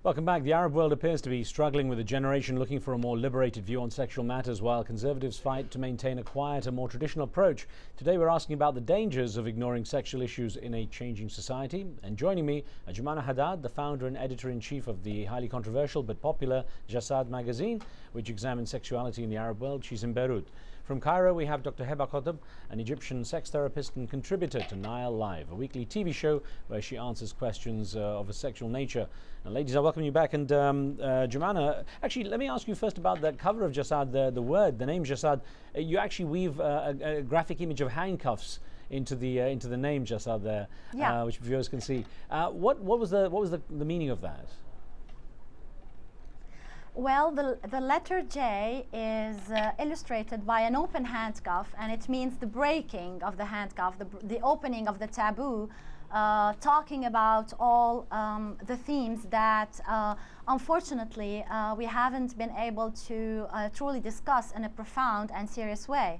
Welcome back. The Arab world appears to be struggling with a generation looking for a more liberated view on sexual matters, while conservatives fight to maintain a quieter, more traditional approach. Today we're asking about the dangers of ignoring sexual issues in a changing society. And joining me, Jumana Haddad, the founder and editor-in-chief of the highly controversial but popular Jasad magazine, which examines sexuality in the Arab world. She's in Beirut. From Cairo, we have Dr. Heba Qutb, an Egyptian sex therapist and contributor to Nile Live, a weekly TV show where she answers questions of a sexual nature. And ladies, I welcome you back. And Jumana, actually, let me ask you first about the cover of Jasad, the name Jasad. You actually weave a graphic image of handcuffs into the name Jasad there, yeah. Which viewers can see. What was the meaning of that? Well, the letter J is illustrated by an open handcuff, and it means the breaking of the handcuff, the opening of the taboo, talking about all the themes that unfortunately we haven't been able to truly discuss in a profound and serious way.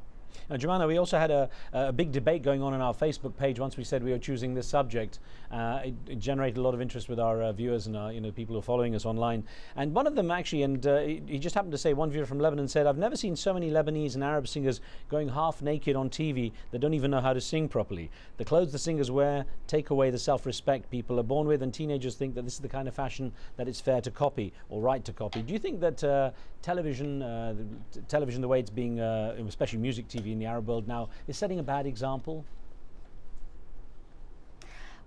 Now, Jumana, we also had a big debate going on our Facebook page once we said we were choosing this subject. It generated a lot of interest with our viewers and people who are following us online. And one of them actually, and he just happened to say, one viewer from Lebanon said, "I've never seen so many Lebanese and Arab singers going half naked on TV that don't even know how to sing properly. The clothes the singers wear take away the self-respect people are born with, and teenagers think that this is the kind of fashion that it's fair to copy or right to copy." Do you think that television, the way it's being, especially music TV in the Arab world now, is setting a bad example?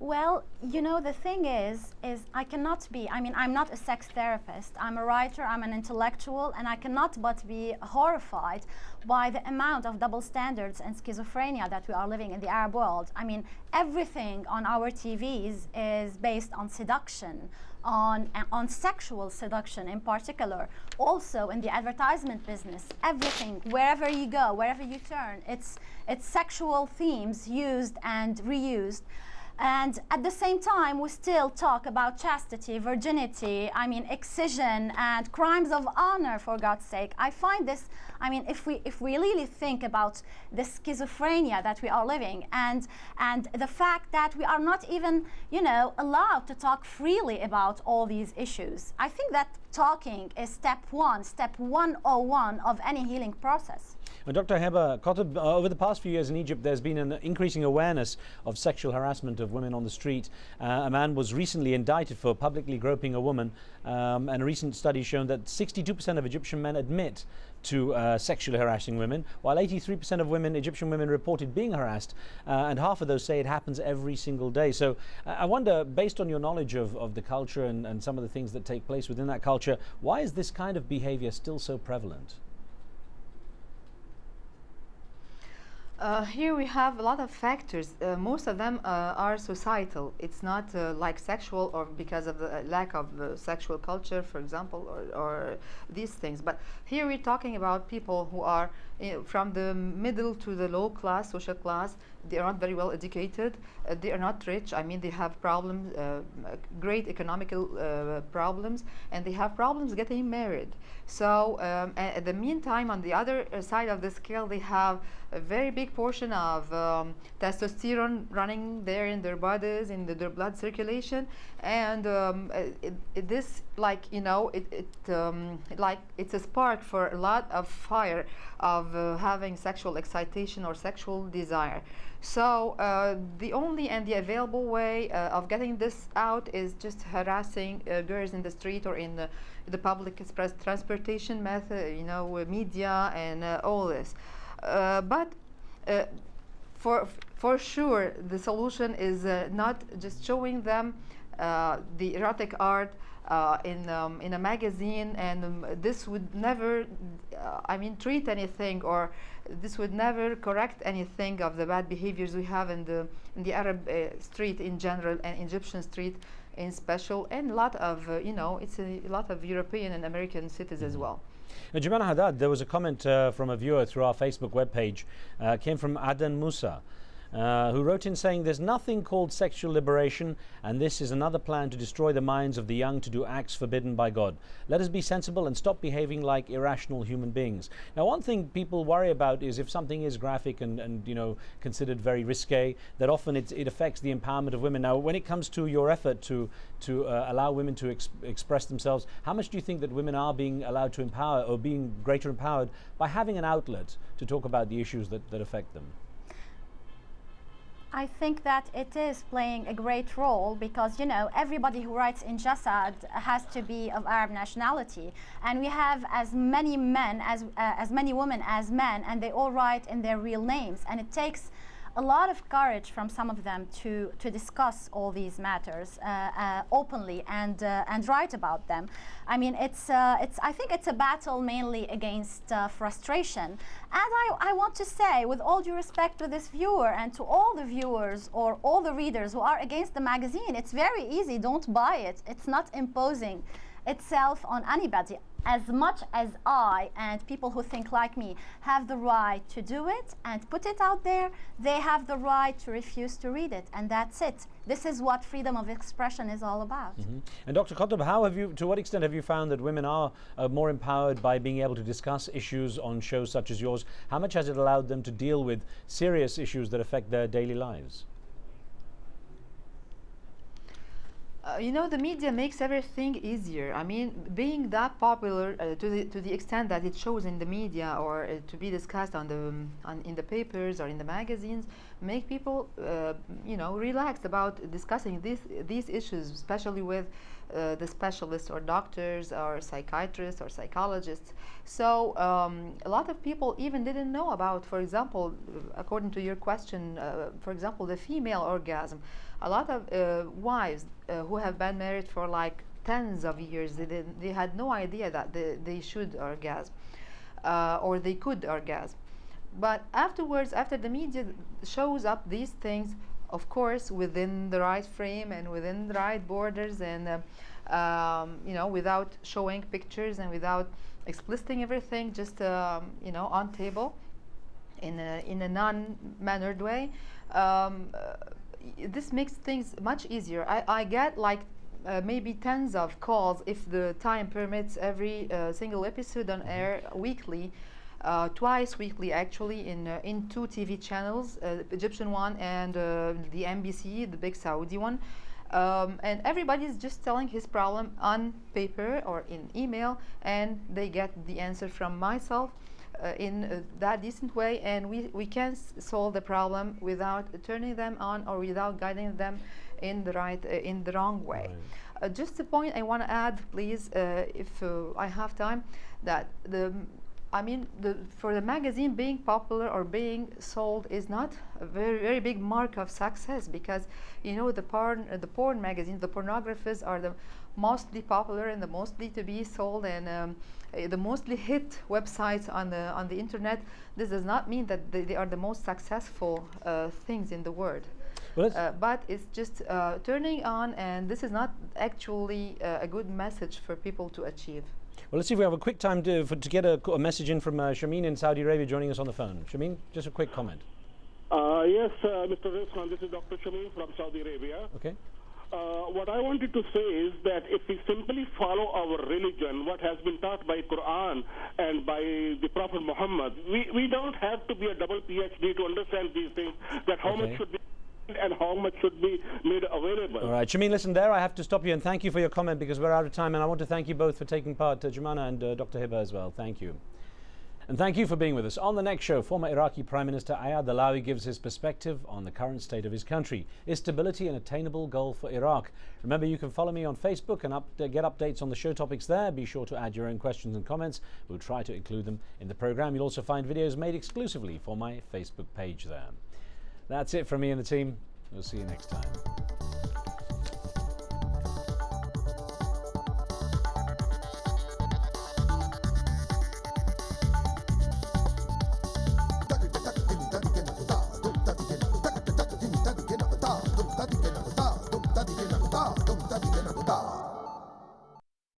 Well, you know, the thing is I cannot be, I'm not a sex therapist, I'm a writer, I'm an intellectual, and I cannot but be horrified by the amount of double standards and schizophrenia that we are living in the Arab world. I mean, everything on our TVs is based on seduction, on sexual seduction in particular. Also in the advertisement business, everything, wherever you go, wherever you turn, it's sexual themes used and reused. And at the same time, we still talk about chastity, virginity, excision, and crimes of honor, for God's sake. I find this, if we really think about the schizophrenia that we are living, and the fact that we are not even, allowed to talk freely about all these issues, I think that talking is step 101 of any healing process. Dr. Heba Qutb, over the past few years in Egypt, there's been an increasing awareness of sexual harassment of women on the street. A man was recently indicted for publicly groping a woman, and a recent study shown that 62% of Egyptian men admit to sexually harassing women, while 83% of Egyptian women reported being harassed, and half of those say it happens every single day. So I wonder, based on your knowledge of the culture and some of the things that take place within that culture, why is this kind of behavior still so prevalent? Here we have a lot of factors. Most of them are societal. It's not like sexual or because of the lack of sexual culture, for example, or these things. But here we're talking about people who are from the middle to the low class, social class. They are not very well educated. They are not rich. They have problems, great economical problems, and they have problems getting married. So at the meantime, on the other side of the scale, they have a very big portion of testosterone running there in their bodies, in their blood circulation, and this, it's a spark for a lot of fire of having sexual excitation or sexual desire. So the only and the available way of getting this out is just harassing girls in the street or in the public express transportation method, media and all this. But for sure, the solution is not just showing them the erotic art in a magazine, and this would never, treat anything, or this would never correct anything of the bad behaviors we have in the Arab street in general, and Egyptian street in special, and a lot of it's a lot of European and American cities as well. Now, Jumana Haddad, there was a comment from a viewer through our Facebook webpage, came from Adan Musa. who wrote in saying there's nothing called sexual liberation, and this is another plan to destroy the minds of the young to do acts forbidden by God. Let us be sensible and stop behaving like irrational human beings. Now, one thing people worry about is if something is graphic and you know, considered very risque, that often it affects the empowerment of women. Now, when it comes to your effort to allow women to express themselves, how much do you think that women are being allowed to empower or being greater empowered by having an outlet to talk about the issues that affect them? I think that it is playing a great role because, you know, everybody who writes in Jasad has to be of Arab nationality. And we have as many men, as many women as men, and they all write in their real names. And it takes a lot of courage from some of them to discuss all these matters openly and write about them. I mean, I think it's a battle mainly against frustration. And I want to say, with all due respect to this viewer and to all the viewers or all the readers who are against the magazine, it's very easy. Don't buy it. It's not imposing itself on anybody. As much as I and people who think like me have the right to do it and put it out there, they have the right to refuse to read it, and that's it. This is what freedom of expression is all about. Mm-hmm. And Dr. Khattab, to what extent have you found that women are more empowered by being able to discuss issues on shows such as yours? How much has it allowed them to deal with serious issues that affect their daily lives? You know, the media makes everything easier. I mean, being that popular to the extent that it shows in the media or to be discussed in the papers or in the magazines, make people you know, relaxed about discussing these issues, especially with the specialists or doctors or psychiatrists or psychologists. So a lot of people even didn't know about, for example, according to your question, for example, the female orgasm. A lot of wives who have been married for like tens of years, they had no idea that they should orgasm or they could orgasm. But afterwards, after the media shows up these things, of course, within the right frame and within the right borders, and you know, without showing pictures and without expliciting everything, just you know, on table in a non-mannered way. This makes things much easier. I get like maybe tens of calls, if the time permits, every single episode on air weekly, twice weekly actually, in two TV channels, Egyptian one and the NBC, the big Saudi one. And everybody's just telling his problem on paper or in email, and they get the answer from myself in that decent way, and we can solve the problem without turning them on or without guiding them in the wrong way. Right. Just a point I want to add, please, if I have time, that for the magazine being popular or being sold is not a very big mark of success, because, you know, the porn magazines, the pornographers are the mostly popular and the mostly to be sold, and the mostly hit websites on the internet. This does not mean that they are the most successful things in the world. Well, but it's just turning on, and this is not actually a good message for people to achieve. Well, let's see if we have a quick time to get a message in from Shameen in Saudi Arabia joining us on the phone. Shameen, just a quick comment. Yes, Mr. Riz Khan, this is Dr. Shameen from Saudi Arabia. Okay. What I wanted to say is that if we simply follow our religion, what has been taught by Quran and by the Prophet Muhammad, we don't have to be a double PhD to understand these things, that how much should be and how much should be made available. All right, Shameen, listen, there I have to stop you and thank you for your comment, because we're out of time, and I want to thank you both for taking part, Jumana and Dr. Hiba as well. Thank you. And thank you for being with us. On the next show, former Iraqi Prime Minister Ayad Alawi gives his perspective on the current state of his country. Is stability an attainable goal for Iraq? Remember, you can follow me on Facebook and get updates on the show topics there. Be sure to add your own questions and comments. We'll try to include them in the program. You'll also find videos made exclusively for my Facebook page there. That's it from me and the team. We'll see you next time.